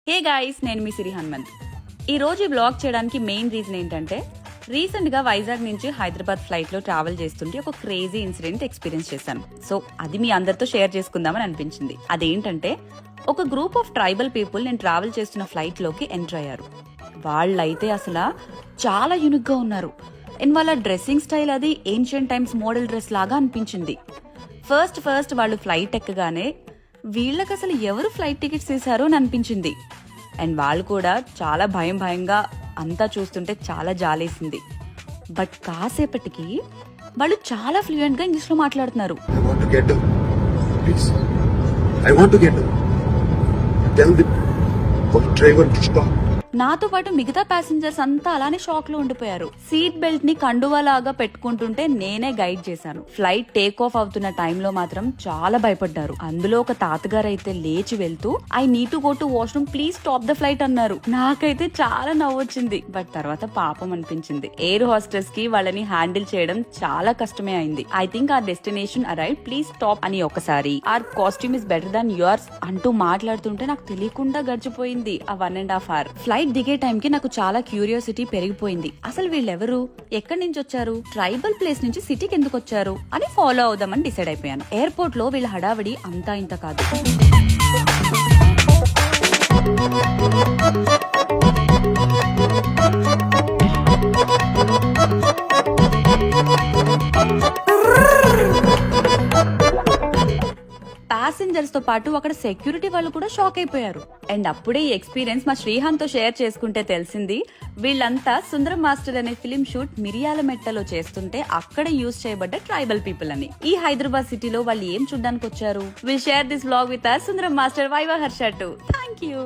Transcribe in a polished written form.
Hey guys, నేను మీ సిరి హనుమంత్. ఈ రోజు ఈ బ్లాగ్ చేయడానికి మెయిన్ రీజన్ ఏంటంటే, రీసెంట్ గా వైజాగ్ నుంచి హైదరాబాద్ ఫ్లైట్ లో ట్రావెల్ చేస్తుంటే ఒక క్రేజీ ఇన్సిడెంట్ ఎక్స్పీరియన్స్ చేశాను. సో అది మీ అందరితో షేర్ చేసుకుందామని అనిపించింది. అదేంటంటే, ఒక గ్రూప్ ఆఫ్ ట్రైబల్ పీపుల్ నేను ట్రావెల్ చేస్తున్న ఫ్లైట్ లోకి ఎంటర్ అయ్యారు. వాళ్ళైతే అసలు చాలా యూనిక్ గా ఉన్నారు. అండ్ వాళ్ళ డ్రెస్సింగ్ స్టైల్ అది ఏన్షియంట్ టైమ్స్ మోడల్ డ్రెస్ లాగా అనిపించింది. ఫస్ట్ వాళ్ళు ఫ్లైట్ ఎక్కగానే వీళ్ళకి అసలు ఎవరు ఫ్లైట్ టికెట్స్ తీశారో అని అనిపించింది. అండ్ వాళ్ళు కూడా చాలా భయంగా అంతా చూస్తుంటే చాలా జాలేసింది. బట్ కాసేపటికి వాళ్ళు చాలా ఫ్లూయెంట్ గా ఇంగ్లీష్ లో మాట్లాడుతున్నారు. నాతో పాటు మిగతా ప్యాసింజర్స్ అంతా అలానే షాక్ లో ఉండిపోయారు. సీట్ బెల్ట్ ని కండువాలాగా పెట్టుకుంటుంటే నేనే గైడ్ చేశాను. ఫ్లైట్ టేక్ ఆఫ్ అవుతున్న టైంలో మాత్రం చాలా భయపడ్డారు. అందులో ఒక తాతగారు అయితే లేచి వెళ్తూ I need to go to washroom, please stop the flight అన్నారు. నాకైతే చాలా నవ్వొచ్చింది. బట్ తర్వాత పాపం అనిపించింది. ఎయిర్ హోస్టెస్ కి వాళ్ళని హ్యాండిల్ చేయడం చాలా కష్టమే అయింది. I think our destination arrive, please stop అని ఒకసారి, our costume is better than yours అంటూ మాట్లాడుతుంటే నాకు తెలియకుండా గడిచిపోయింది ఆ 1.5 hours. ఫ్లైట్ దిగే టైం కి నాకు చాలా క్యూరియాసిటీ పెరిగిపోయింది. అసలు వీళ్ళెవరు, ఎక్కడి నుంచి వచ్చారు, ట్రైబల్ ప్లేస్ నుంచి సిటీకి ఎందుకు వచ్చారు అని ఫాలో అవుదామని డిసైడ్ అయిపోయాను. ఎయిర్పోర్ట్ లో వీళ్ళ హడావిడి అంతా ఇంత కాదు. ప్యాసింజర్స్ తో పాటు అక్కడ సెక్యూరిటీ వాళ్ళు కూడా షాక్ అయిపోయారు. అండ్ అప్పుడే ఈ ఎక్స్పీరియన్స్ మా శ్రీహాన్ తో షేర్ చేసుకుంటే తెలిసింది, వీళ్ళంతా సుందరం మాస్టర్ అనే ఫిలిం షూట్ మిరియాల మెట్టలో చేస్తుంటే అక్కడ యూజ్ చేయబడ్డ ట్రైబల్ పీపుల్ అని. ఈ హైదరాబాద్ సిటీలో వాళ్ళు ఏం చూడడానికి వచ్చారు? Will share this vlog with our Sundaram master viva Harsha to. Thank you.